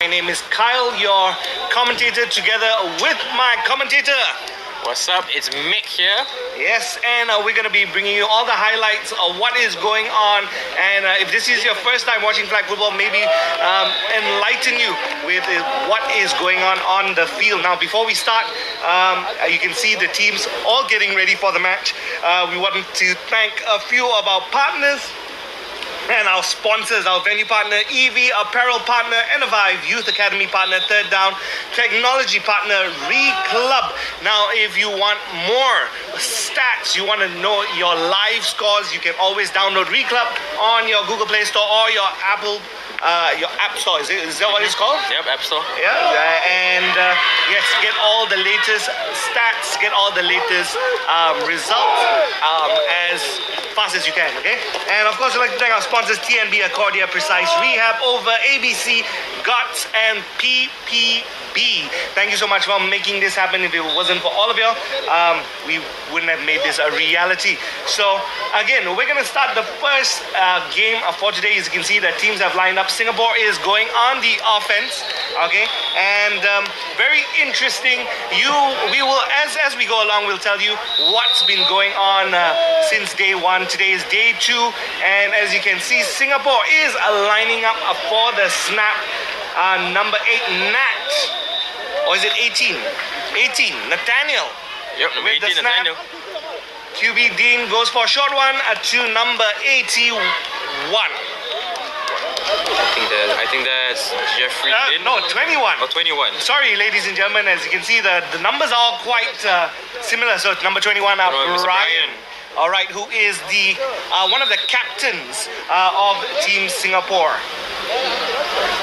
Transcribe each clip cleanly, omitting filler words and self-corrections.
My name is Kyle, your commentator, together with my commentator. What's up? It's Mick here. Yes, and we're going to be bringing you all the highlights of what is going on. And if this is your first time watching flag football, maybe enlighten you with what is going on the field. Now, before we start, you can see the teams all getting ready for the match. We want to thank a few of our partners and our sponsors, our venue partner, EV, apparel partner, Innovive, Youth Academy partner, Third Down, technology partner, Club. Now, if you want more stats, you want to know your live scores, you can always download Club on your Google Play Store or your your App Store. Is that what it's called? Yep, App Store. Yeah, and yes, get all the latest stats, get all the latest results as fast as you can, okay? And of course, I'd like to thank our sponsors, TNB, Accordia, Precise Rehab, Over, ABC, GOTS, and PPB. Thank you so much for making this happen. If it wasn't for all of you, we wouldn't have made this a reality. So again, we're going to start the first game for today. As you can see, the teams have lined up. Singapore is going on the offense, okay? And very interesting. We will, as we go along, we'll tell you what's been going on since day one. Today is day 2, and as you can see, Singapore is lining up for the snap. Number 8, Nat, or is it 18? 18, Nathaniel. Yep, number 18, Nathaniel. QB Dean goes for a short one to number 81. I think that's Jeffrey Lin. No, 21. Oh, 21. Sorry, ladies and gentlemen, as you can see, the numbers are all quite similar. So it's number 21, Brian. All right, who is the one of the captains of Team Singapore.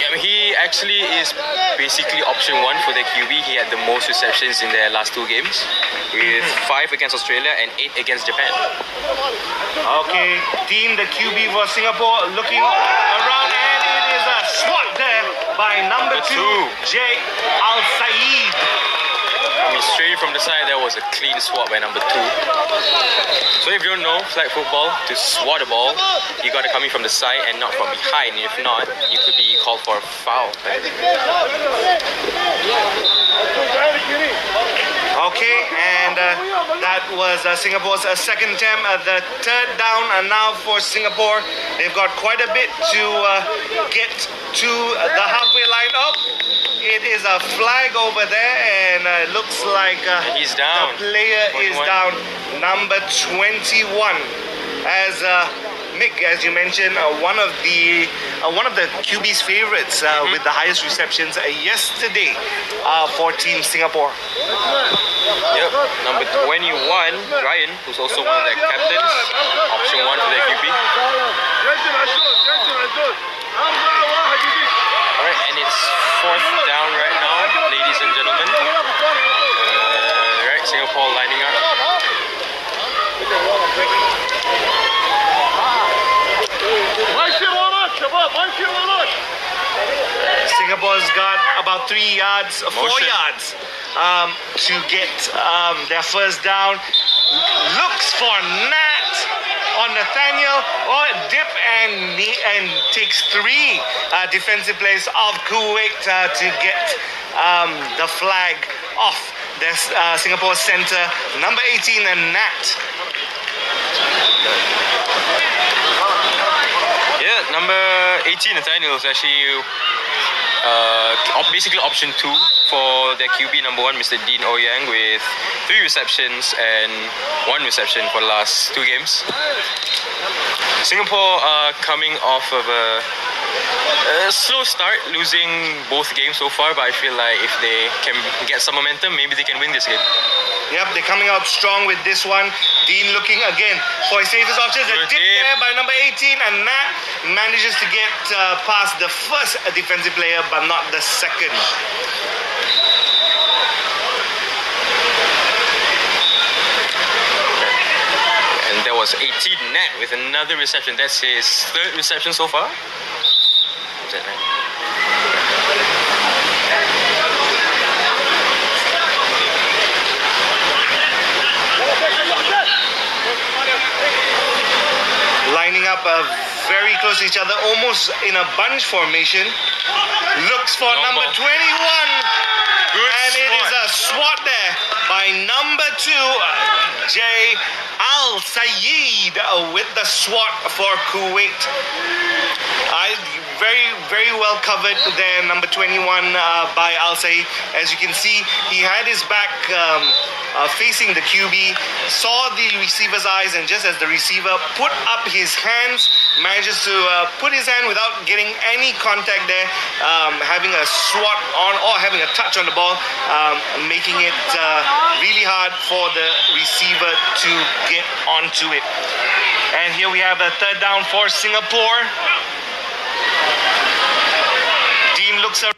Yeah, he actually is basically option 1 for the QB. He had the most receptions in their last 2 games, with 5 against Australia and 8 against Japan. Okay, Dean, the QB for Singapore, looking around, and it is a swat there by number 2, Jay Al-Saeed. I mean, straight from the side, there was a clean swat by number 2. So if you don't know flag football, to swat a ball, you got to come in from the side and not from behind. If not, you could be called for a foul. Okay, and that was Singapore's second attempt. The third down, and now for Singapore, they've got quite a bit to get to the halfway line. Oh, it is a flag over there, and it looks like he's down. The player 21. Is down, number 21. As Mick, as you mentioned, one of the QB's favorites with the highest receptions yesterday for Team Singapore. Yep, number 21, Ryan, who's also one of their captains, option 1 for their QB. Alright, and it's 4th down right now, ladies and gentlemen. Right, Singapore lining up. Singapore's got about 4 yards to get their first down. Looks for Nat on Nathaniel, or dip and takes 3 defensive players of Kuwait to get the flag off. There's Singapore center, number 18, and Nat. Yeah, number 18, Nathaniel, is actually basically option 2 for their QB number 1, Mr. Dean Ouyang, with 3 receptions and 1 reception for the last 2 games. Singapore are coming off of a slow start, losing both games so far, but I feel like if they can get some momentum, maybe they can win this game. Yep, they're coming out strong with this one. Dean looking again for his safest options. A dip there by number 18, and Nat manages to get past the first defensive player, but not the second. And there was 18 Nat with another reception. That's his 3rd reception so far. Is that right? Lining up a very close to each other, almost in a bunch formation. Looks for number 21. Good And it is a swat there by number 2, Jay Al Sayed, with the swat for Kuwait. Very well covered there, number 21 by Al Sayed. As you can see, he had his back facing the QB, saw the receiver's eyes, and just as the receiver put up his hands, manages to put his hand without getting any contact there, having a swat on or having a touch on the ball, making it really hard for the receiver to get onto it. And here we have a third down for Singapore. Dean looks around.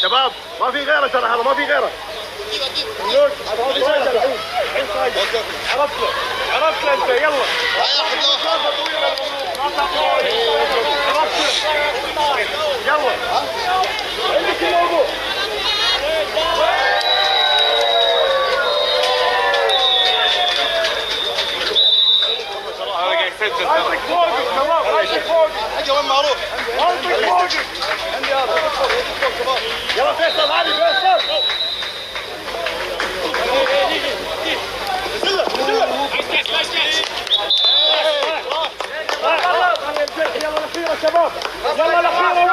شباب ما في غيره ترى هذا ما في غيره. عرفت انت يلا. يلا. عندك الموضوع. حاجة وين معروف؟ عندي هذا. يلا فيصل هذه فيصل. يلا الأخيرة شباب. يلا الأخيرة.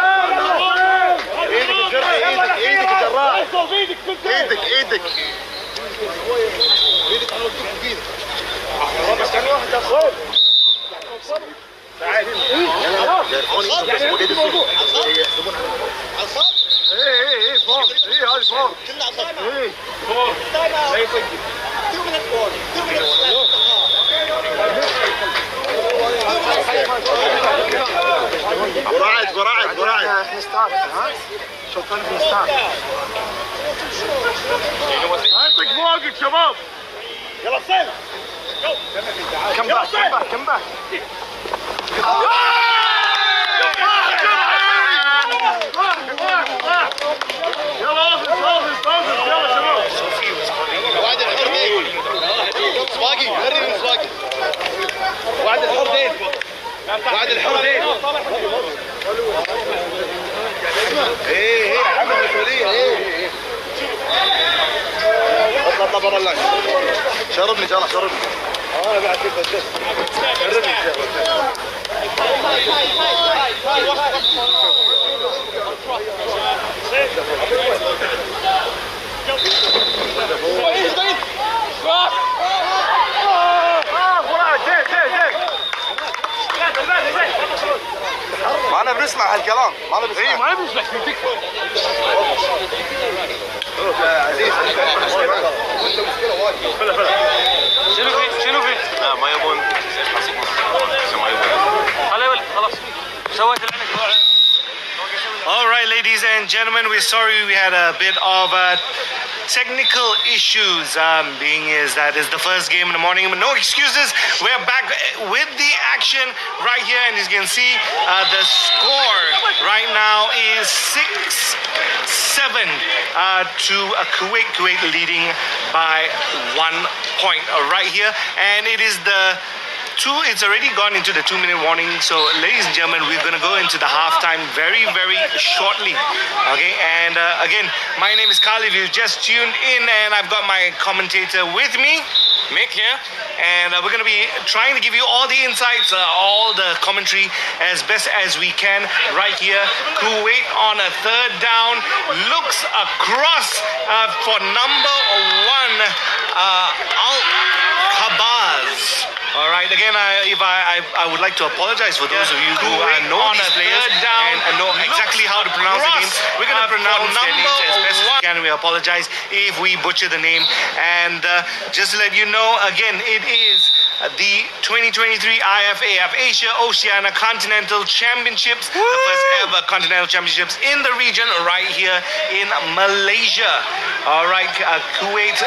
ايدك جراح. ايدك. ايدك على ايدك. بس كان واحد اخر. تعال. الموضوع. عصام؟ ايه فوق. ايه هذه فوق. كلها عصام. ايه فوق. لا يسجل. 2 minutes فوق. 2 minutes. قراعد. احنا ستارت ها؟ شوطنا في ستارت. هاتك فوقك شباب. يلا سيل. كم باك. يلا شباب. وعد الحردين. سواقي غريب سواقي. وعد الحردين. ايه عمل مسؤولية. ايه اطلع برا اللاين. شربني جرى. انا بعد كيف بس. شربني ما انا بنسمع هالكلام. ما بنسمع فيك. عزيز شنو في؟ لا ما يبون. خلاص سويت العنك. All right, ladies and gentlemen, we're sorry we had a bit of technical issues. Being is that is the first game in the morning, but no excuses. We're back with the action right here, and as you can see, the score right now is 6-7 to Kuwait. Kuwait leading by 1 point right here, and it is the it's already gone into the 2-minute warning. So ladies and gentlemen, we're going to go into the halftime very shortly. Okay, and again, my name is Carl. If you just tuned in, and I've got my commentator with me, Mick here, and we're going to be trying to give you all the insights, all the commentary as best as we can right here. Kuwait on a third down looks across for number 1 Al Khabaz. All right. Again, I would like to apologize for those of you who know these players and know exactly how to pronounce the names. We're going to pronounce their names as best as we can. We apologize if we butcher the name. And just to let you know, again, it is the 2023 IFAF Asia Oceania Continental Championships, the first ever Continental Championships in the region, right here in Malaysia. All right, Kuwait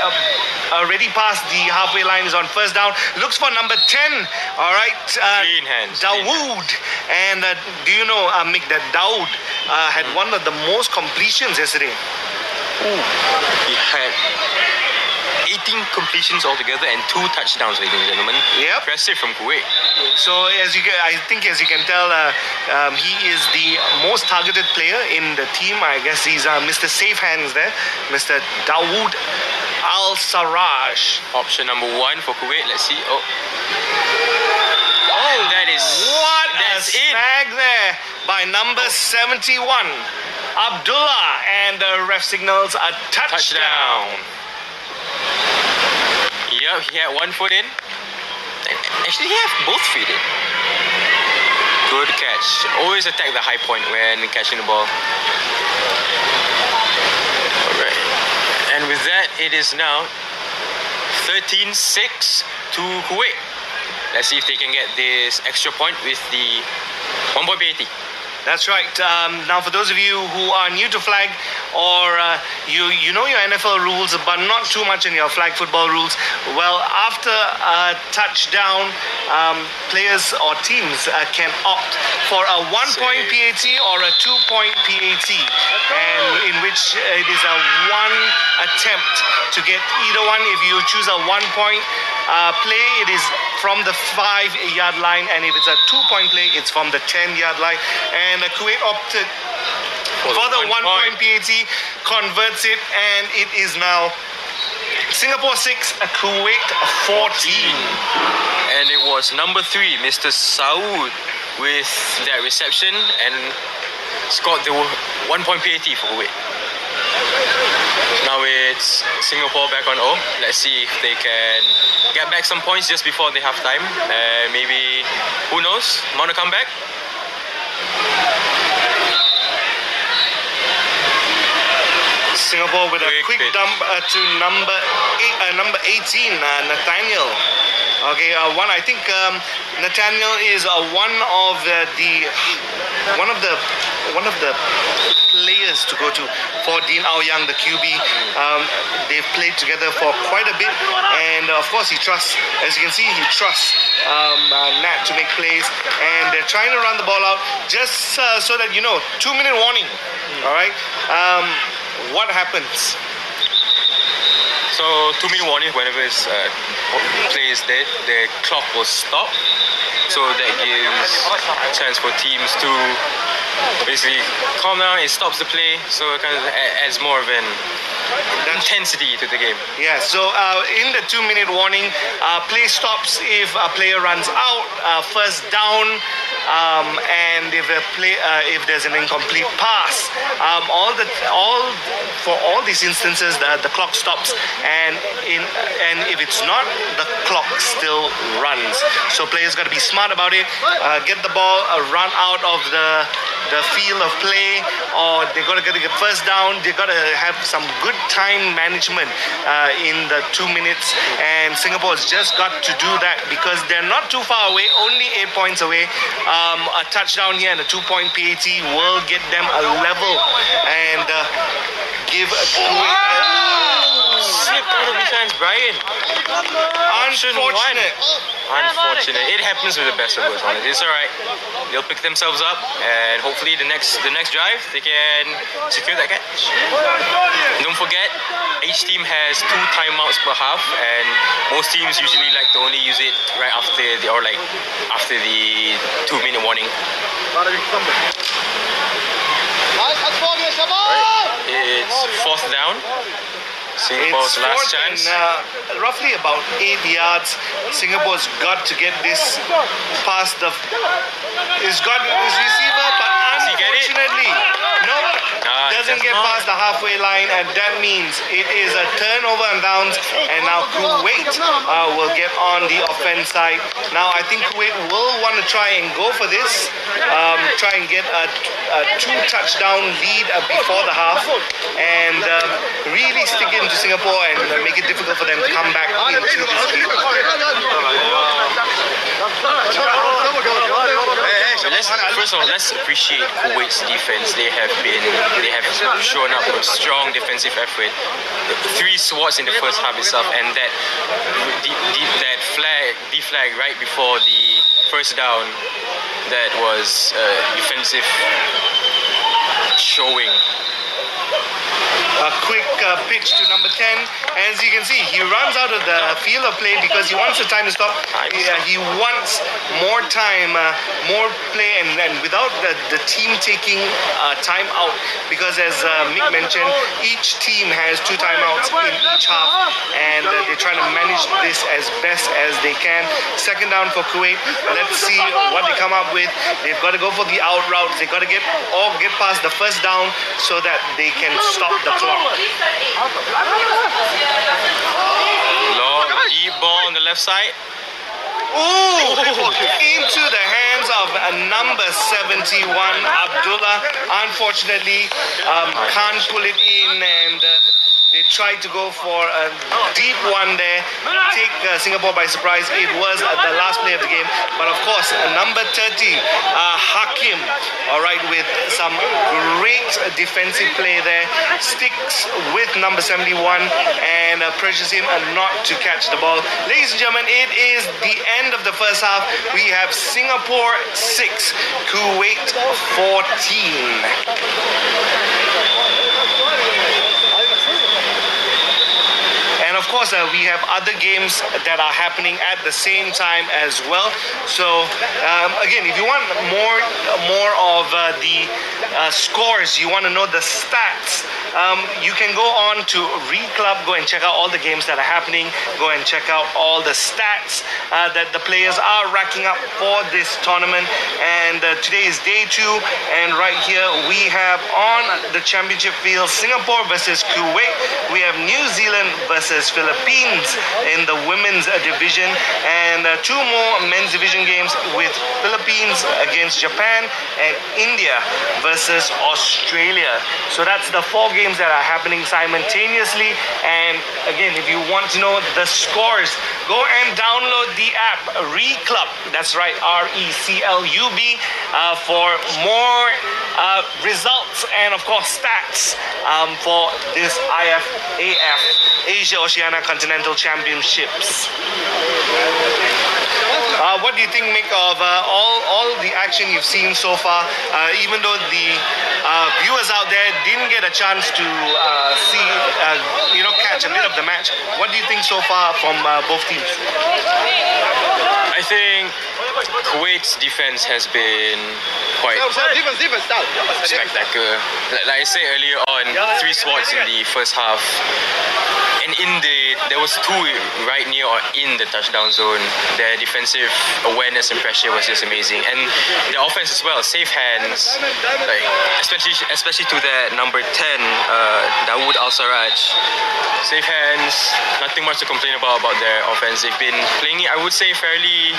already passed the halfway line, is on first down. Looks for number 10. All right, Clean hands. Dawood. And do you know, Mick, that Dawood had one of the most completions yesterday? He had 18 completions altogether and 2 touchdowns, ladies and gentlemen. Yep. Impressive from Kuwait. So I think as you can tell, he is the most targeted player in the team. I guess he's Mr. Safe Hands there, Mr. Dawood Al-Sarraj. Option number 1 for Kuwait. Let's see. Oh, that is That's a snag there by number 71, Abdullah, and the ref signals a touchdown. Yep, he had 1 foot in. Actually, he had both feet in. Good catch. Always attack the high point when catching the ball. Alright. And with that, it is now 13-6 to Kuwait. Let's see if they can get this extra point with the 1-point penalty. That's right. Now, for those of you who are new to flag, or you know your NFL rules, but not too much in your flag football rules, well, after a touchdown, players or teams can opt for a 1-point PAT or a 2-point PAT, and in which it is a 1 attempt to get either one. If you choose a 1-point play, it is from the 5-yard line, and if it's a 2-point play, it's from the 10-yard line. And Kuwait opted for the 1-point PAT, converts it, and it is now Singapore 6, Kuwait 14. And it was number 3, Mr. Saud, with that reception and scored the 1-point PAT for Kuwait. Now it's Singapore back on O. Let's see if they can get back some points just before the half time. Maybe, who knows, want to come back? Singapore with a quick dump to number 18, Nathaniel. Okay, I think Nathaniel is one of the players to go to for Dean Aoyang, the QB. They've played together for quite a bit, and of course he trusts, as you can see, he trusts Nat to make plays, and they're trying to run the ball out just so that you know, 2-minute warning. All right, what happens? So 2-minute warning whenever it's play is dead, the clock will stop. So that gives a chance for teams to basically calm down. It stops the play, so it kind of adds more of an intensity to the game. Yeah, so in the 2-minute warning, play stops if a player runs out, first down, and if there's an incomplete pass. For all these instances, the clock stops, and if it's not, the clock still runs. So players got to be smart about it. Get the ball, run out of the field of play, or they got to get the first down. They got to have some good time management in the 2 minutes, and Singapore has just got to do that because they're not too far away, only 8 points away. A touchdown here and a 2-point PAT will get them a level and give a slip out of his hands, Brian. Unfortunate. It happens with the best of us. It's alright. They'll pick themselves up, and hopefully the next drive they can secure that catch. Don't forget, each team has 2 timeouts per half, and most teams usually like to only use it right after the 2-minute warning. Right. It's 4th down. Singapore's last chance. Roughly about 8 yards. Singapore's got to get this past his receiver, but unfortunately, no, doesn't get past the halfway line, and that means it is a turnover and downs, and now Kuwait will get on the offense side. Now I think Kuwait will want to try and go for this, try and get a 2-touchdown lead before the half, and really stick it into Singapore and make it difficult for them to come back into this lead. First of all, let's appreciate Kuwait's defense. They have shown up a strong defensive effort. 3 swats in the first half itself, and that flag right before the first down, that was defensive showing. A quick pitch to number 10. As you can see, he runs out of the field of play because he wants the time to stop. He wants more time, more play, and without the team taking time out. Because as Mick mentioned, each team has 2 timeouts in each half, and they're trying to manage this as best as they can. Second down for Kuwait. Let's see what they come up with. They've got to go for the out route. They've got to get past the first down so that they can stop the clock. Long deep ball on the left side. Ooh, into the hands of number 71, Abdullah. Unfortunately, can't pull it in, and they tried to go for a deep one there, take Singapore by surprise. It was the last play of the game, but of course, number 30, Hakim, all right, with some great defensive play there, sticks with number 71 and pressures him not to catch the ball. Ladies and gentlemen, it is the end of the first half. We have Singapore 6, Kuwait 14. And of course, we have other games that are happening at the same time as well. So again, if you want more of the scores, you want to know the stats, you can go on to Reclub, go and check out all the games that are happening, go and check out all the stats that the players are racking up for this tournament. And today is day 2, and right here we have on the championship field Singapore versus Kuwait. We have New Zealand versus Philippines in the women's division, and 2 more men's division games with Philippines against Japan and India versus Australia. So that's the 4 games that are happening simultaneously. And again, if you want to know the scores, go and download the app Reclub. That's right, RECLUB, for more results and of course stats for this IFAF Asia Oceania Continental Championships. What do you think, Mick, of all the action you've seen so far? Even though the viewers out there didn't get a chance to see, catch a bit of the match, what do you think so far from both teams? I think Kuwait's defense has been quite spectacular. Like I said earlier on, 3 swats in the first half. And there was 2 right near or in the touchdown zone. Their defensive awareness and pressure was just amazing, and the offense as well. Safe hands, like especially to that number 10, Dawood Al Sarraj. Safe hands. Nothing much to complain about their offense. They've been playing it, I would say, fairly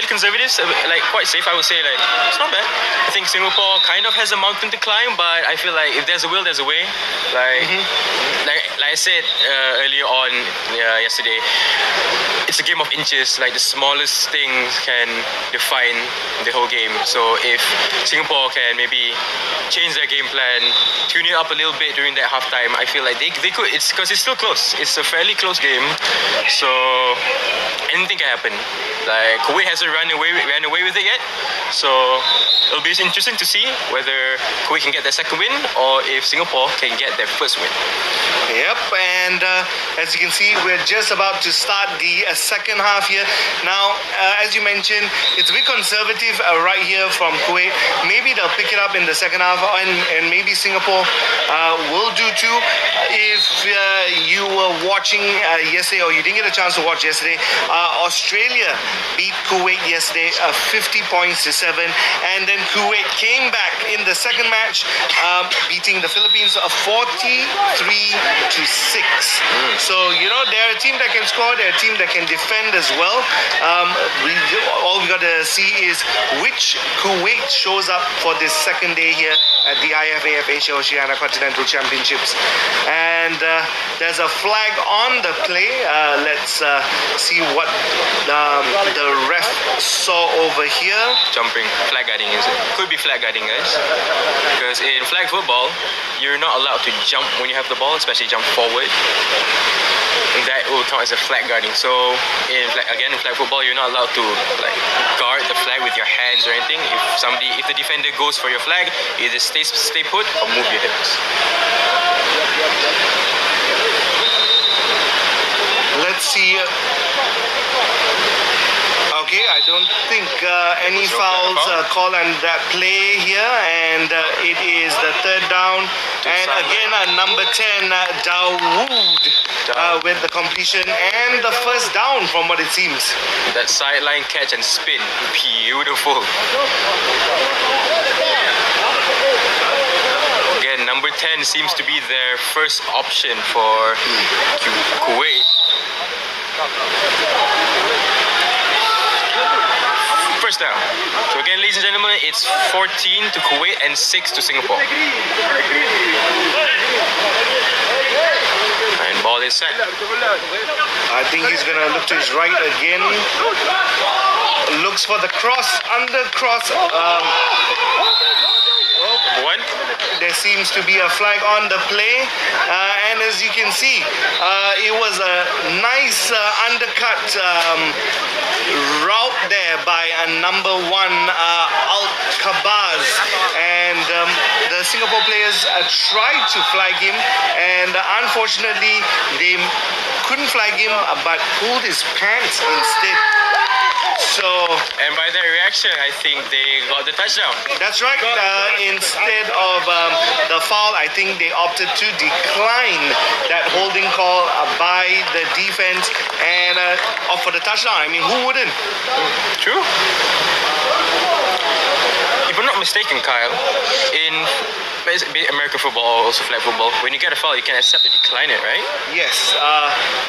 conservative, like quite safe. I would say, like, it's not bad. I think Singapore kind of has a mountain to climb, but I feel like if there's a will, there's a way. Like I said earlier on yesterday, it's a game of inches. Like the smallest things can define the whole game. So if Singapore can maybe change their game plan, tune it up a little bit during that halftime, I feel like they could. It's because it's still close. It's a fairly close game, so anything can happen. Like Kuwait hasn't ran away with it yet, so it'll be interesting to see whether Kuwait can get their second win or if Singapore can get their first win. Yep, and as you can see, we're just about to start the second half here. Now, as you mentioned, it's a bit conservative right here from Kuwait. Maybe they'll pick it up in the second half, and maybe Singapore will do too. If you were watching yesterday, or you didn't get a chance to watch yesterday, Australia beat Kuwait yesterday 50 points points to 7. And then Kuwait came back in the second match, beating the Philippines 43-6. So, you know, they're a team that can score, they're a team that can defend as well. All we got to see is which Kuwait shows up for this second day here at the IFAF Asia Oceania Continental Championships. And there's a flag on the play. Let's see what the ref saw over here. Jumping, flag guarding is it? Could be flag guarding, guys. Because in flag football, you're not allowed to jump when you have the ball, especially jump forward. That will count as a flag guarding. So in flag football, you're not allowed to like guard the flag with your hands or anything. If the defender goes for your flag, you either stay put or move your hips. Let's see. Okay, I don't think any fouls called on that play here, and it is the third down. And again, number 10, Dawood, with the completion and the first down from what it seems. That sideline catch and spin, beautiful. Again, number 10 seems to be their first option for Kuwait. First down. So again, ladies and gentlemen, it's 14 to Kuwait and 6 to Singapore. And ball is set. I think he's going to look to his right again. Looks for the cross, under cross. One. There seems to be a flag on the play, and as you can see, it was a nice undercut route there by number 1 Al-Kabaz, and the Singapore players tried to flag him, and unfortunately they couldn't flag him but pulled his pants instead. So, and by that reaction, I think they got the touchdown. That's right. Instead of the foul, I think they opted to decline that holding call by the defense and opt for the touchdown. I mean, who wouldn't? True. If I'm not mistaken, Kyle, in American football or also flag football, when you get a foul, you can accept to decline it, right? Yes.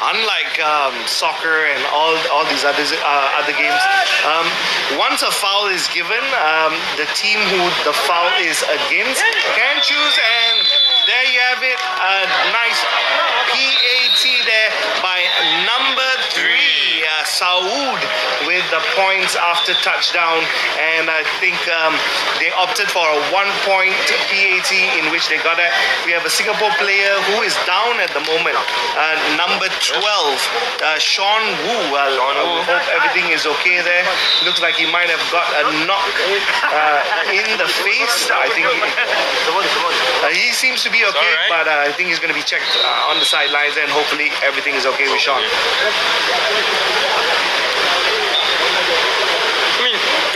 Unlike soccer and all these other games, once a foul is given, the team who the foul is against can choose, and there you have it. A nice PAT there by number 3, Saud, with the points after touchdown, and I think they opted for a 1-point PAT in which they got it. We have a Singapore player who is down at the moment, number 12, Sean Wu. I hope everything is okay there. Looks like he might have got a knock in the face. I think he seems to be okay, but I think he's going to be checked on the sidelines, and hopefully everything is okay with Sean.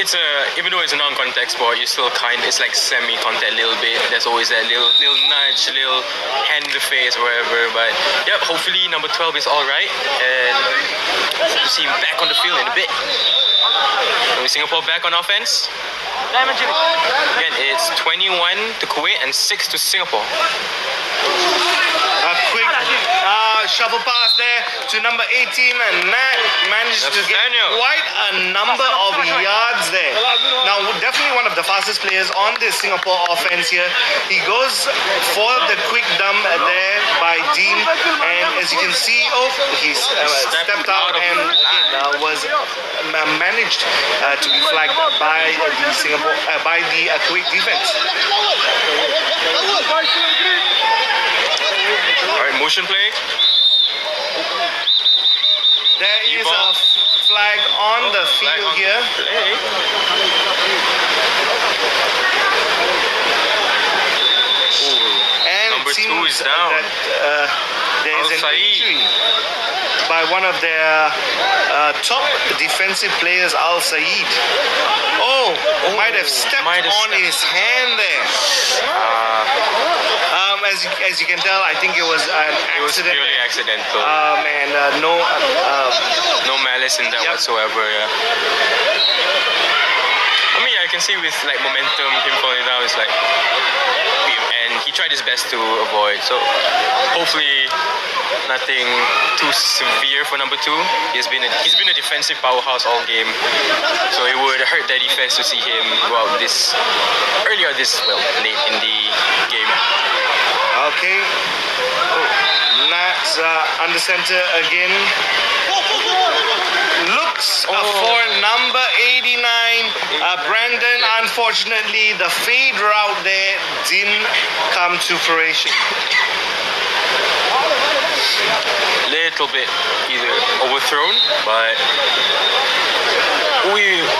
It's even though it's a non-contact sport, you still it's like semi-contact a little bit. There's always that little nudge, little hand in the face, wherever. But yeah, hopefully number 12 is all right, and we'll see him back on the field in a bit. And Singapore back on offense. Again, it's 21 to Kuwait and 6 to Singapore. A quick shovel pass there to number 18, and Nat managed to get quite a number of yards there. Now, definitely one of the fastest players on this Singapore offense here. He goes for the quick dump there by Dean, and as you can see, he's stepped out and was managed to be flagged by the Kuwait defense. Alright, motion play. There is a flag on the field here. And number it seems 2 is down. that there is an injury by one of their top defensive players, Al Saeed. Might have stepped on his hand there. As you can tell, I think it was an accident. It was purely accidental. And no malice in that whatsoever. Yeah. I you can see with like momentum, him falling down is like, and he tried his best to avoid. So hopefully nothing too severe for number 2. He's been a defensive powerhouse all game, so it would hurt their defense to see him go out late in the game. Okay. Nats under center again. Looks for number 89, Brandon. Unfortunately, the fade route there didn't come to fruition. Little bit either overthrown, but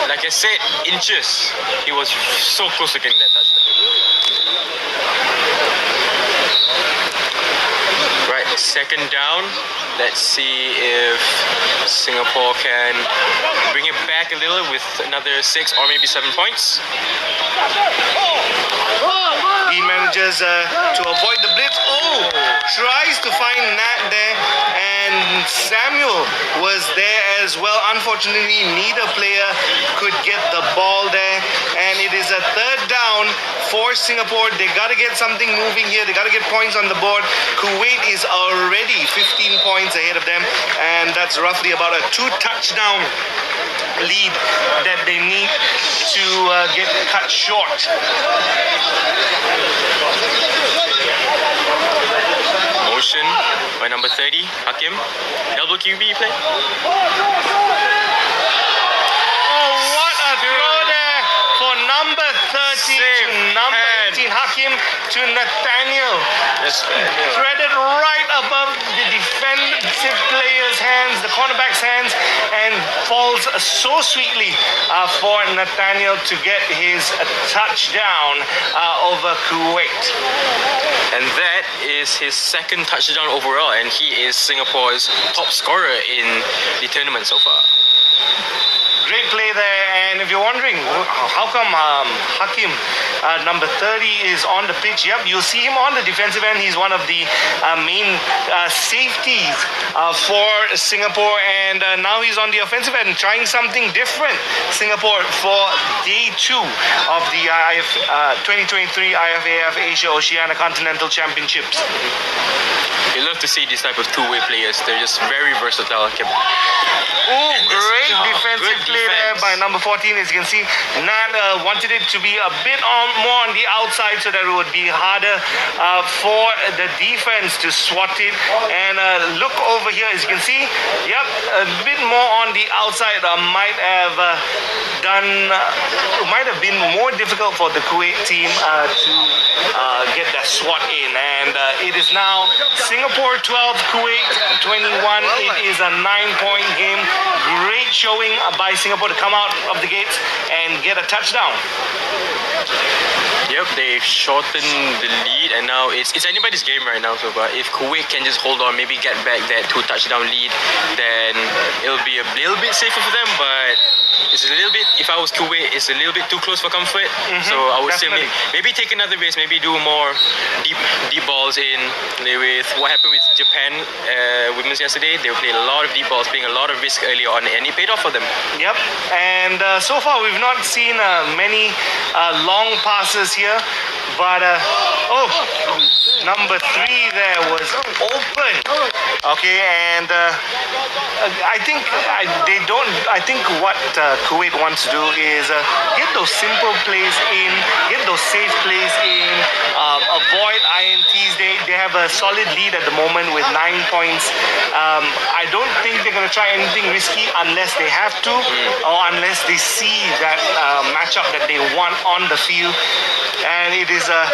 like I said, inches. He was so close to getting that touchdown. Right, second down. Let's see if Singapore can bring it back a little with another 6 or maybe 7 points. He manages to avoid the blitz. Tries to find Nat there, and Samuel was there as well. Unfortunately, neither player could get the ball there, and it is a third down for Singapore. They got to get something moving here. They got to get points on the board. Kuwait is already 15 points ahead of them, and that's roughly about a 2-touchdown lead that they need to get cut short. Motion by number 30, Hakim. Double QB play. Oh, what a throw there for number 30 to number 18, Hakim to Nathaniel. Threaded right above the defensive player's hands, the cornerback's hands, and falls so sweetly for Nathaniel to get his touchdown over Kuwait. And that is his second touchdown overall, and he is Singapore's top scorer in the tournament so far. Great play there, and if you're wondering how come Hakim, number 30, is on the pitch, yep, you'll see him on the defensive end. He's one of the main safeties for Singapore, and now he's on the offensive end trying something different. Singapore for day 2 of the 2023 IFAF Asia Oceania Continental Championships. You love to see this type of two-way players. They're just very versatile. Oh, great defensive play there by number 14. As you can see, Nat wanted it to be a bit more on the outside so that it would be harder for the defense to swat it. And look over here, as you can see, yep, a bit more on the outside might have been more difficult for the Kuwait team to get that swat in. And it is now Singapore 12, Kuwait 21. It is a 9-point game. Great showing by Singapore to come out of the gates and get a touchdown. Yep, they've shortened the lead, and now it's anybody's game right now. So, but if Kuwait can just hold on, maybe get back that 2-touchdown lead, then it'll be a little bit safer for them. But it's a little bit, if I was Kuwait, it's a little bit too close for comfort. So I would say maybe take another risk, maybe do more deep balls in with what happened with Japan women's yesterday. They played a lot of deep balls, playing a lot of risk early on, and it paid off for them. Yep, and so far we've not seen many long passes here, but number 3 there was open. Okay, and I think what Kuwait wants to do is get those simple plays in, get those safe plays in, avoid INTs. They have a solid lead at the moment with 9 points. I don't think they're going to try anything risky unless they have to, or unless they see that matchup that they want on the field. And it is a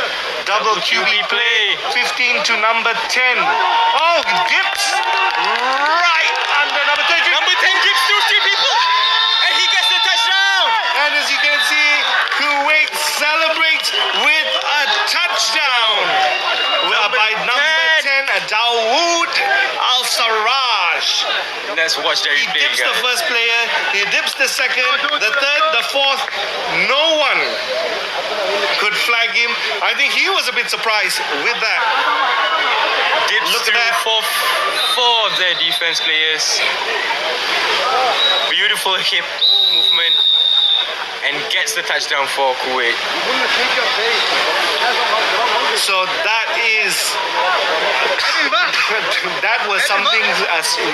double QB play, 15 to number 10. Oh, dips right under number 10. Number 10 dips through 3 people, and he gets the touchdown. And as you can see, Kuwait celebrates with a touchdown by number 10, Dawood Al-Sarraj. Let's watch the replay. He dips the first player, he dips the second, the third, the fourth. No one could flag him. I think he was a bit surprised with that. Dips Look at through that. four of their defense players. Beautiful hip movement. and gets the touchdown for Kuwait. So that is that was something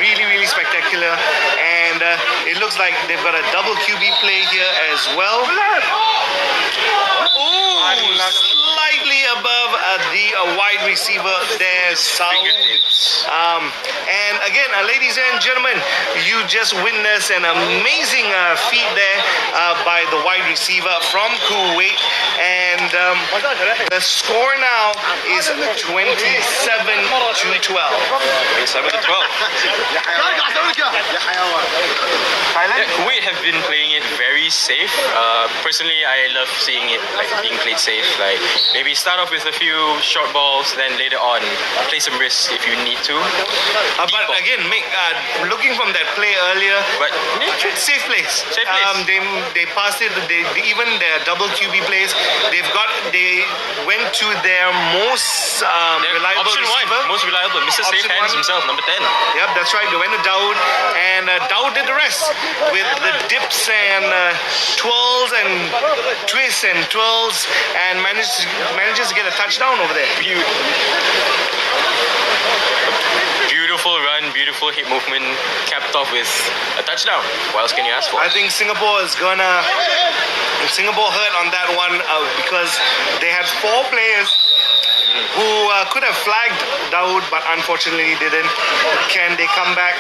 really spectacular, and it looks like they've got a double QB play here as well. Oh, slightly above the wide receiver there, Saud. And again, ladies and gentlemen, you just witnessed an amazing feat there by the wide receiver from Kuwait, and the score now is 27-12. 27-12. Kuwait have been playing it very safe. Personally, I love seeing it like being played safe. Like maybe start off with a few short balls, then later on play some risks if you need to. But again, Mick, looking from that play earlier, But safe plays. Safe plays. They passed it. Even their double QB plays, they went to their most reliable option receiver. one, most reliable, Mr. Safe Option Hands one. himself, number 10. Yep, that's right. They went to Daud, and Daud did the rest with the dips and twirls and twists and twirls, and manages to get a touchdown over there. Beautiful run, beautiful hip movement, capped off with a touchdown. What else can you ask for? I think Singapore hurt on that one because they had 4 players who could have flagged Daud, but unfortunately didn't. Can they come back?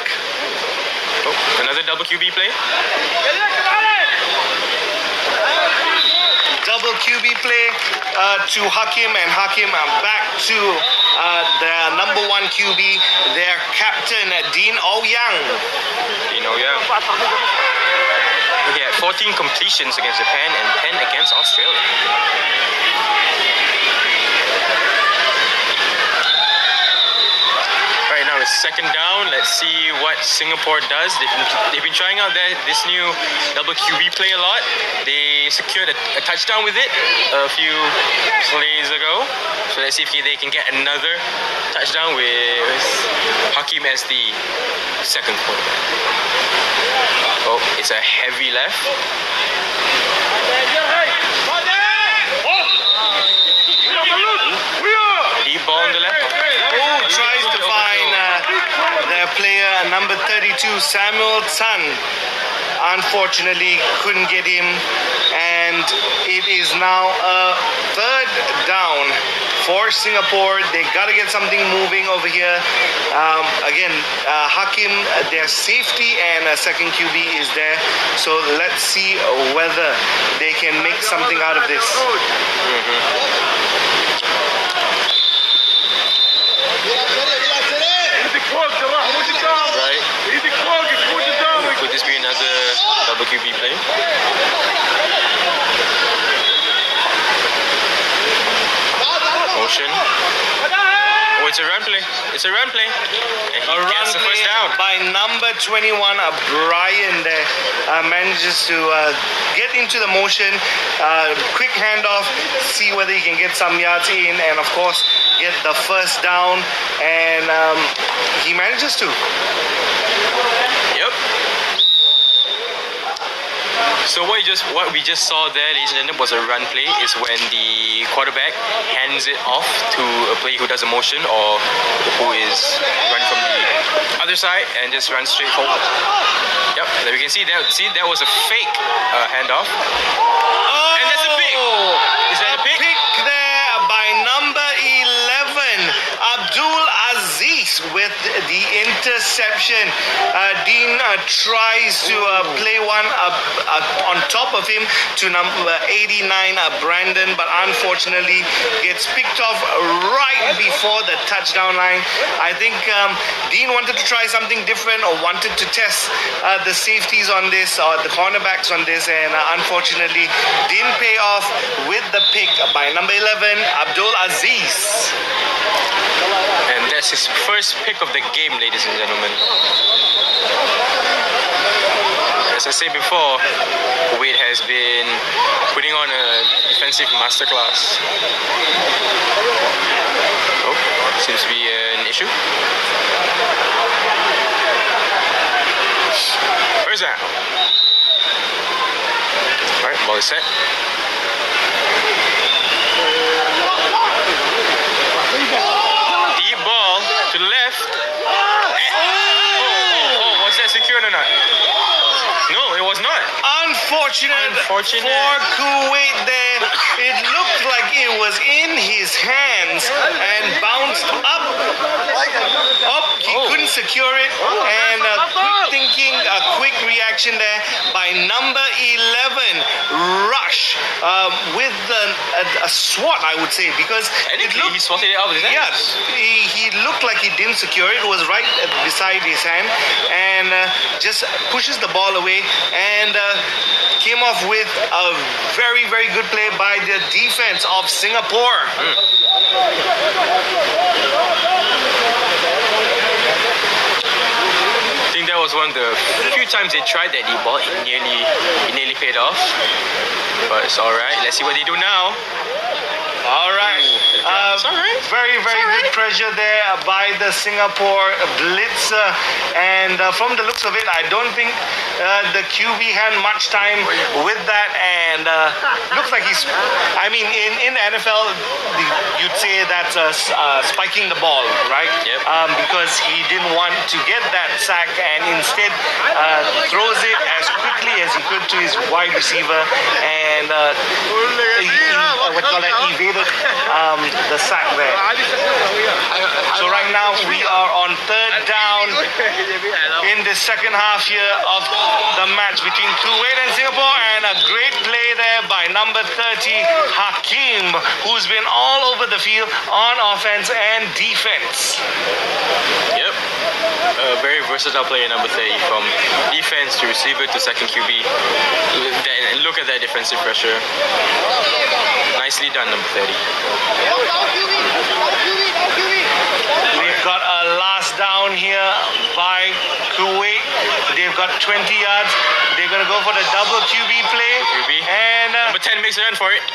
Oh, another double QB play. Double QB play to Hakim, and Hakim back to their number 1 QB, their captain, Dean Ouyang. He had 14 completions against Japan and 10 against Australia. Right now it's second down. Let's see what Singapore does. They've been trying out this new double QB play a lot. They secured a touchdown with it a few plays ago. So let's see if they can get another touchdown with Hakim as the second quarterback. Oh, it's a heavy left. Deep ball on the left. Oh, tries to find their player, number 32, Samuel Tan. Unfortunately, couldn't get him, and it is now a third down for Singapore. They got to get something moving over here. Again, Hakim, their safety and second QB is there. So let's see whether they can make something out of this. Right. Could this be another double QB play? Motion. Oh, it's a run play. It's a run play. And he gets the first down. By number 21, Brian there manages to get into the motion, quick handoff, see whether he can get some yards in, and of course get the first down, and he manages to. Yep. So what we just saw there, ladies and gentlemen, was a run play. Is when the quarterback hands it off to a player who does a motion or who is running from the other side and just runs straight forward. Yep, there we can see that. See, that was a fake handoff. And that's a pick. Is that a pick? Pick there by number 11, Abdul Aziz with the interception. Dean tries to play one on top of him to number 89, Brandon, but unfortunately gets picked off right before the touchdown line. I think Dean wanted to try something different or wanted to test the safeties on this or the cornerbacks on this, and unfortunately didn't pay off with the pick by number 11, Abdul Aziz. And that's his first pick of the game, ladies and gentlemen. As I said before, Kuwait has been putting on a defensive masterclass. Oh, seems to be an issue. Where's that? Ball is set. Deep ball to the left. Was that secured or not? No, it was not. Unfortunate for Kuwait there. It looked like it was in his hands and bounced up. He couldn't secure it. And a quick reaction there by number 11, Rush, with a swat, I would say, because he swatted it out with his hand. Yes, he looked like he didn't secure it. It was right beside his hand, and just pushes the ball away and came off with a very, very good play by the defense of Singapore. I think that was one of the few times they tried that deep ball. It nearly paid off, but it's all right. Let's see what they do now. All right. Very, very good pressure there by the Singapore blitz. And from the looks of it, I don't think the QB had much time with that. And looks like he's, I mean, in the NFL, you'd say that's spiking the ball, right? Yep. Because he didn't want to get that sack and instead throws it as quickly as he could to his wide receiver. And evaded the sack there. So right now we are on third down in the second half here of the match between Kuwait and Singapore, and a great play there by number 30, Hakim, who's been all over the field on offense and defense. Yep. A very versatile player, number 30, from defense to receiver to second QB. Look at that defensive pressure. Nicely done, number 30. We've got a last down here by Kuwait. They've got 20 yards. They're going to go for the double QB play. And number 10 makes a run for it.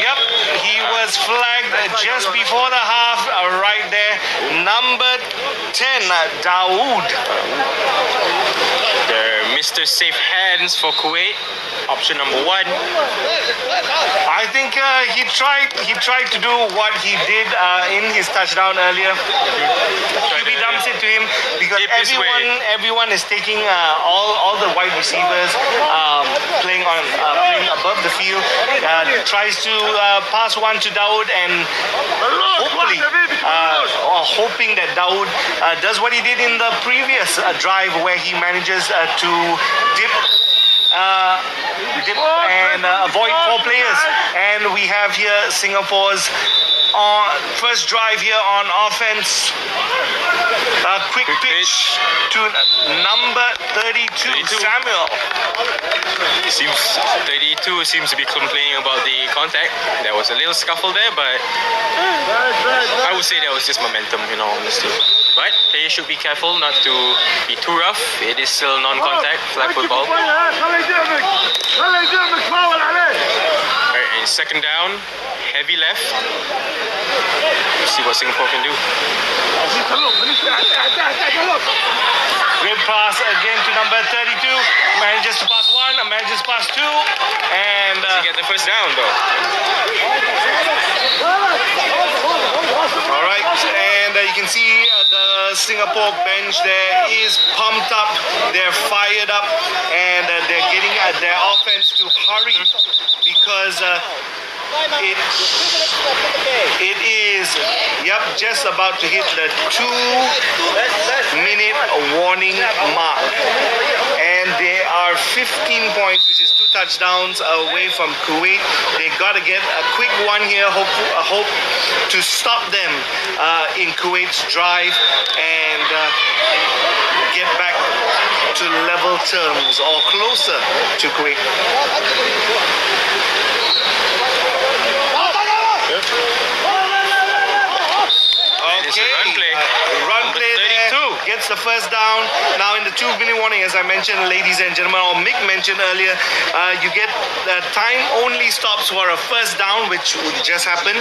Yep, he was flagged just before the half, right there. Number 10, Dawood. They're Mr. Safe Hands for Kuwait. Option number 1. I think he tried to do what he did in his touchdown earlier. QB dumps it to him because everyone is taking all the wide receivers playing above the field. Tries to pass one to Dawood and hoping that Dawood does what he did in the previous drive where he manages to dip and avoid 4 players. And we have here Singapore's first drive here on offense. A quick pitch to number 32, Samuel. 32 seems to be complaining about the contact. There was a little scuffle there, but I would say that was just momentum, in all honesty. But players should be careful not to be too rough. It is still non-contact flag football. Alright, and second down, heavy left. Let's see what Singapore can do. Great pass again to number 32. Manages to pass 1, manages to pass 2, and he get the first down though. All right, and you can see the Singapore bench there is pumped up. They're fired up, and they're getting their offense to hurry because it is just about to hit the 2-minute warning mark, and they are 15 points, which is 2 touchdowns away from Kuwait. They got to get a quick one here, hope to stop them in Kuwait's drive and get back to level terms or closer to Kuwait. Okay. Run play. Run play there. Gets gets the first down. Now in the 2-minute warning, as I mentioned, ladies and gentlemen, or Mick mentioned earlier, you get time only stops for a first down, which would just happen.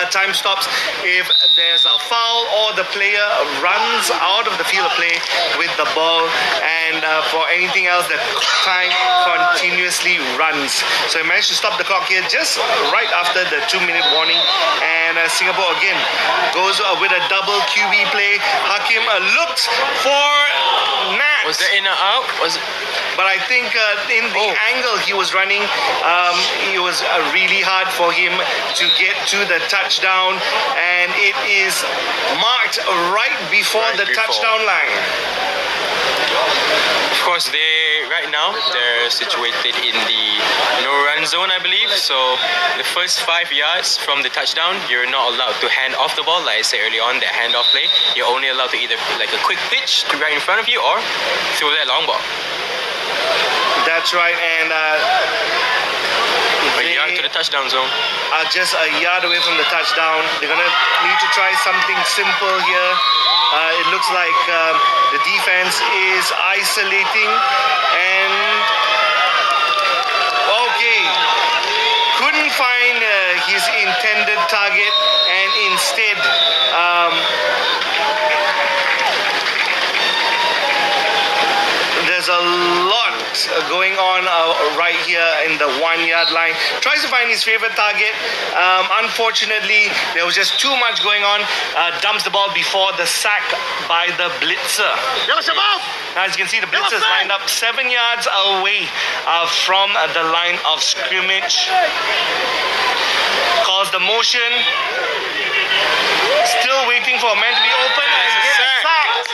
Time stops if there's a foul or the player runs out of the field of play with the ball, and for anything else, the time continuously runs. So he managed to stop the clock here just right after the 2-minute warning, and Singapore again goes with a double QB play. Hakim looks for Nat. Was that in or out? But I think in the angle he was running, it was really hard for him to get to the touchdown, and it is marked right before the touchdown line. Of course, right now they're situated in the no-run zone, I believe. So the first 5 yards from the touchdown, you're not allowed to hand off the ball. Like I said earlier on, that handoff play, you're only allowed to either like a quick pitch to right in front of you or throw that long ball. That's right, and a yard to the touchdown zone. Are just a yard away from the touchdown. They're gonna need to try something simple here. It looks like the defense is isolating, and okay, couldn't find his intended target, and instead there's a lot going on right here in the 1-yard line. Tries to find his favorite target. Unfortunately, there was just too much going on. Dumps the ball before the sack by the blitzer. As you can see, the blitzer is lined up 7 yards away from the line of scrimmage. Calls the motion. Still waiting for a man to be open, and gets sacked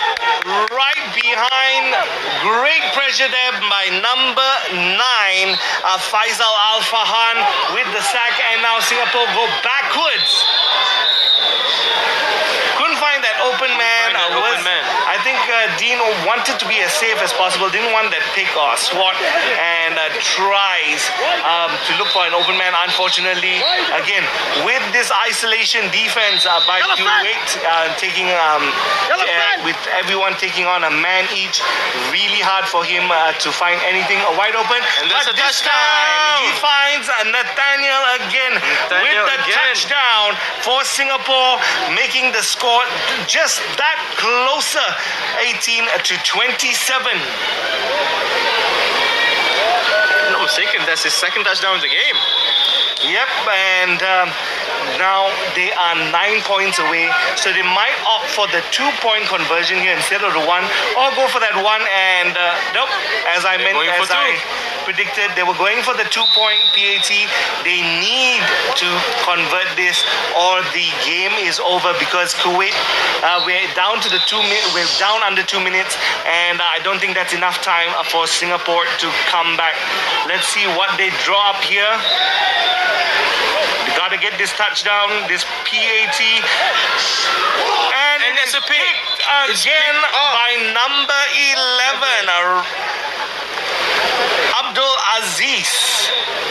right behind. Great pressure there by number 9, Faisal Al-Fahan with the sack, and now Singapore go backwards. Couldn't find that open man. I think Dean wanted to be as safe as possible, didn't want that pick or swat, and tries to look for an open man. Unfortunately, again, with this isolation defense by Kuwait, taking with everyone taking on a man each, really hard for him to find anything wide open. And that's but a this touchdown. time he finds Nathaniel again with the touchdown for Singapore, making the score just that closer, 18-27. No mistaken, that's his second touchdown of the game. Yep, and now they are 9 points away, so they might opt for the 2-point conversion here instead of the one, or go for that one. And nope, as I predicted, they were going for the 2-point PAT. They need to convert this, or the game is over, because Kuwait, we're down to the 2 minutes. We're down under 2 minutes, and I don't think that's enough time for Singapore to come back. Let's see what they draw up here. They gotta get this touchdown, this PAT, and that's a pick again by number 11, Abdul Aziz.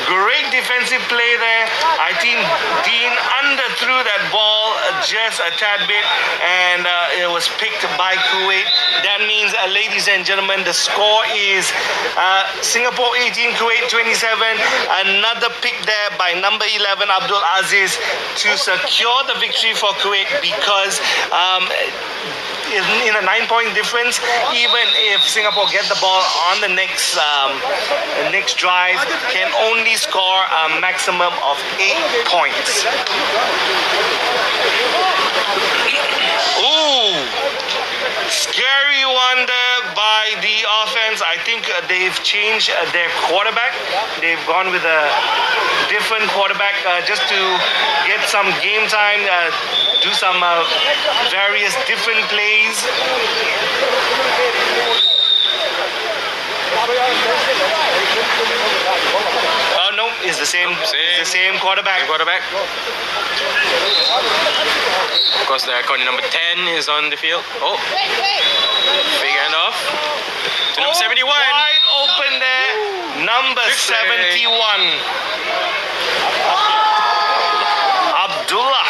Great defensive play there. I think Dean underthrew that ball just a tad bit, and it was picked by Kuwait. That means, ladies and gentlemen, the score is Singapore 18, Kuwait 27. Another pick there by number 11, Abdul Aziz, to secure the victory for Kuwait, because in a 9-point difference, even if Singapore get the ball on the next drive, can only score a maximum of 8 points. Ooh, scary one there by the offense. I think they've changed their quarterback. They've gone with a different quarterback just to get some game time, do some various different plays. Oh no, it's the same quarterback. Of course, the iconic number 10 is on the field. Oh, big handoff to number 71. Wide open there, number 71. Abdullah.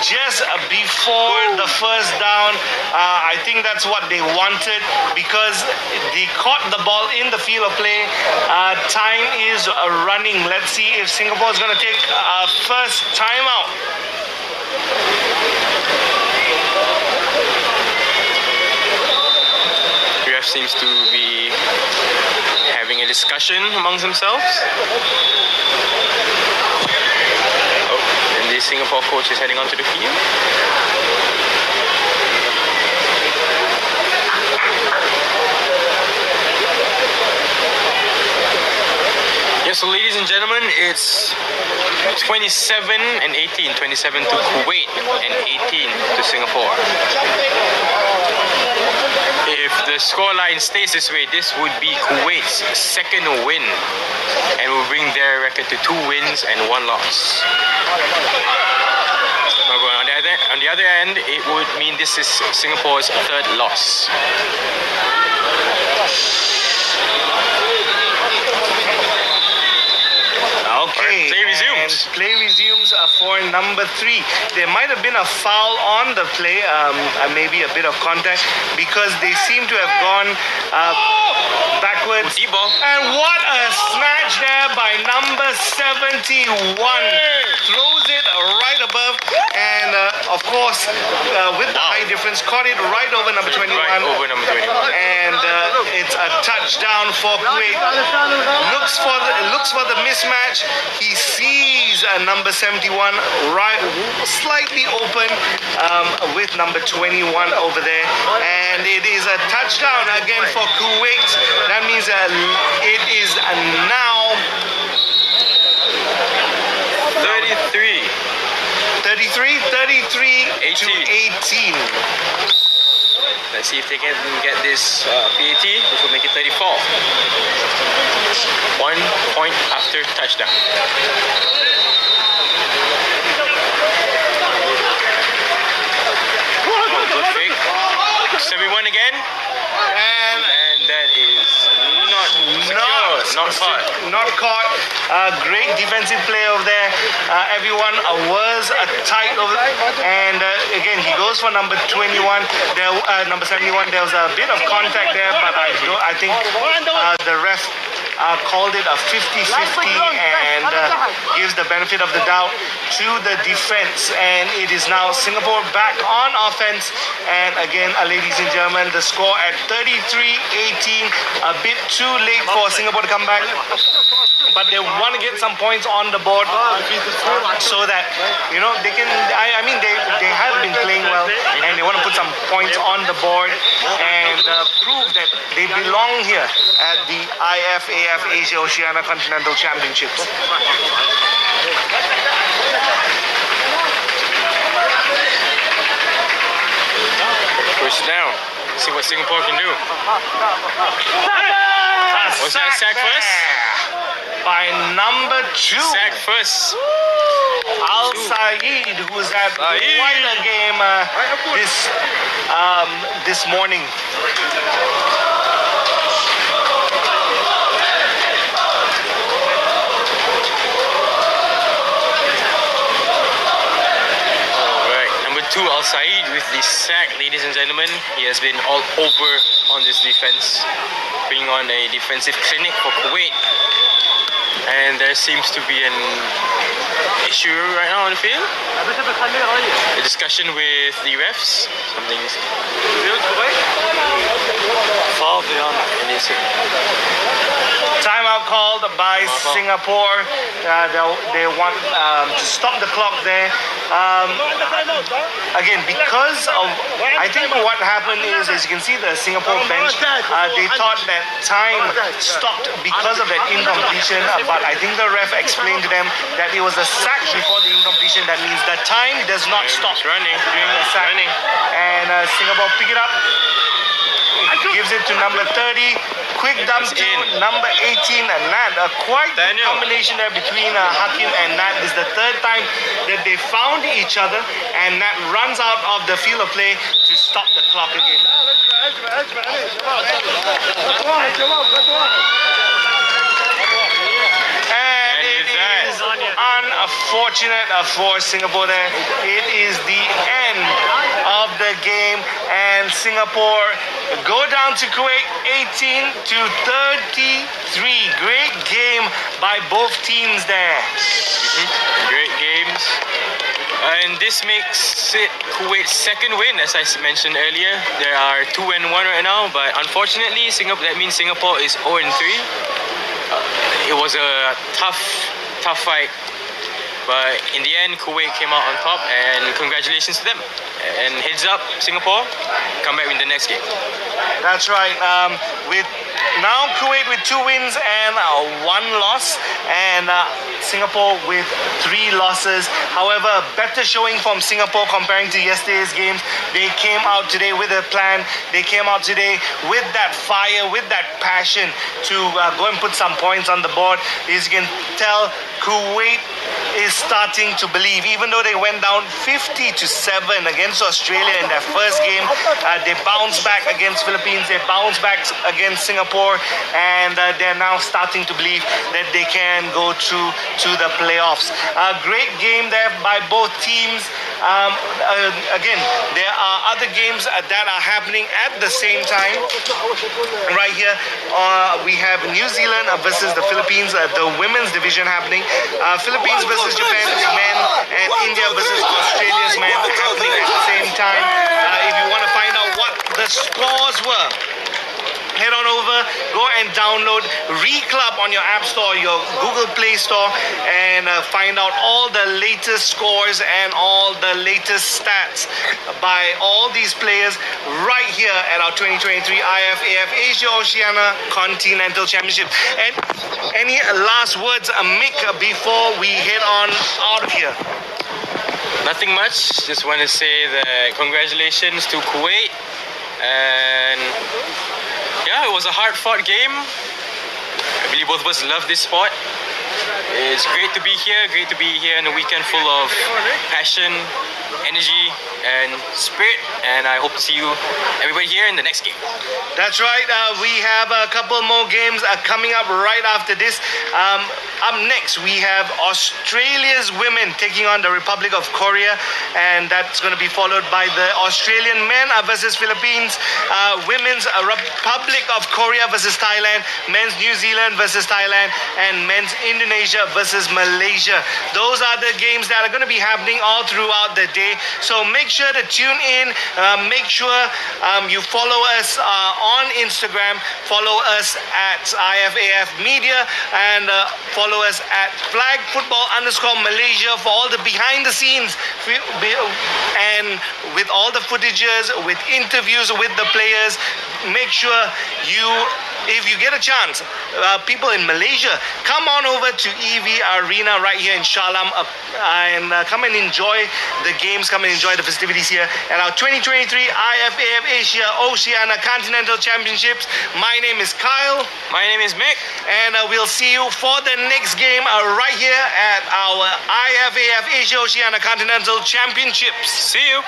Just before for the first down. I think that's what they wanted because they caught the ball in the field of play. Time is running. Let's see if Singapore is going to take a first timeout. Ref seems to be having a discussion amongst themselves. Oh, and the Singapore coach is heading onto the field. Yes, so ladies and gentlemen, it's 27 and 18. 27 to Kuwait and 18 to Singapore. If the scoreline stays this way, this would be Kuwait's second win and will bring their record to 2 wins and 1 loss. However, on the other end, it would mean this is Singapore's 3rd loss. Okay, play resumes. And play resumes for number 3. There might have been a foul on the play, maybe a bit of contact, because they seem to have gone backwards. And what a snatch there by number 71. Throws it right above, and of course, with the high difference, caught it right over number 21. Right over number 21. And it's a touchdown for Kuwait. Looks for the mismatch. He sees number 71 right slightly open with number 21 over there, and it is a touchdown again for Kuwait. That means it is now 33 to 18. Let's see if they can get this PAT, which will make it 34. 1 point after touchdown. Oh, good fake. 71 again. And that is not caught. Great defensive play over there. Everyone was tight over there. And again, he goes for number 21. Number 71. There was a bit of contact there, but I think the ref called it a 50-50 and gives the benefit of the doubt to the defense. And it is now Singapore back on offense. And again, ladies and gentlemen, the score at 33-18. A bit too late for Singapore to come back, but they want to get some points on the board so that they can. I mean, they have been playing well, and they want to put some points on the board and prove that they belong here at the IFAF Asia Oceania Continental Championships. First down. See what Singapore can do. Was that sack first? By number 2. Sack first. Al Saeed, who's had quite a game this morning. Al Saeed with the sack, ladies and gentlemen. He has been all over on this defense, bringing on a defensive clinic for Kuwait. And there seems to be an issue right now on the field. A discussion with the refs. Something's timeout called by Singapore. They want to stop the clock there. Again, because of, I think what happened is, as you can see, the Singapore bench, they thought that time stopped because of that incompletion, but I think the ref explained to them that it was a sack before the incompletion. That means the time does not stop during the sack. And Singapore pick it up. Gives it to number 30. Quick dump to number 18, Nat. Quite a combination there between Hakim and Nat. This is the third time that they found each other, and Nat runs out of the field of play to stop the clock again. And it is unfortunate for Singapore there. It is the end of the game, and Singapore go down to Kuwait 18-33. Great game by both teams there. Great games. And this makes it Kuwait's second win, as I mentioned earlier. There are 2-1 right now, but unfortunately, that means Singapore is 0-3. It was a tough fight, but in the end, Kuwait came out on top, and congratulations to them. And heads up, Singapore, come back in the next game. That's right. With now Kuwait with 2 wins and 1 loss, and Singapore with 3 losses. However, better showing from Singapore comparing to yesterday's games. They came out today with a plan. They came out today with that fire, with that passion to go and put some points on the board. As you can tell, Kuwait is starting to believe. Even though they went down 50-7 against Australia in their first game, they bounced back against Philippines. They bounced back against Singapore, and they're now starting to believe that they can go through to the playoffs. A great game there by both teams. Again, there are other games that are happening at the same time. Right here, we have New Zealand versus the Philippines, the women's division happening. Philippines versus Japan's men, and India versus Australia's men happening at the same time. If you want to find out what the scores were, head on over, go and download Reclub on your App Store, your Google Play Store, and find out all the latest scores and all the latest stats by all these players right here at our 2023 IFAF Asia Oceania Continental Championship. And any last words, Mick, before we head on out of here? Nothing much. Just want to say that congratulations to Kuwait, and yeah, it was a hard-fought game. I believe both of us love this sport. It's great to be here in a weekend full of passion, energy, and spirit. And I hope to see everybody here in the next game. That's right. We have a couple more games coming up right after this. Up next, we have Australia's women taking on the Republic of Korea, and that's going to be followed by the Australian men versus Philippines, women's Republic of Korea versus Thailand, men's New Zealand versus Thailand, and men's Indonesia versus Malaysia. Those are the games that are going to be happening all throughout the day. So make sure to tune in. Make sure you follow us on Instagram. Follow us at IFAF Media, and follow us at @flagfootball_Malaysia for all the behind the scenes and with all the footages, with interviews with the players. Make sure if you get a chance, people in Malaysia, come on over to EV Arena right here in Shalam, and come and enjoy the games, come and enjoy the festivities here at our 2023 IFAF Asia Oceania Continental Championships. My name is Kyle. My name is Mick. And we'll see you for the next game right here at our IFAF Asia Oceania Continental Championships. See you.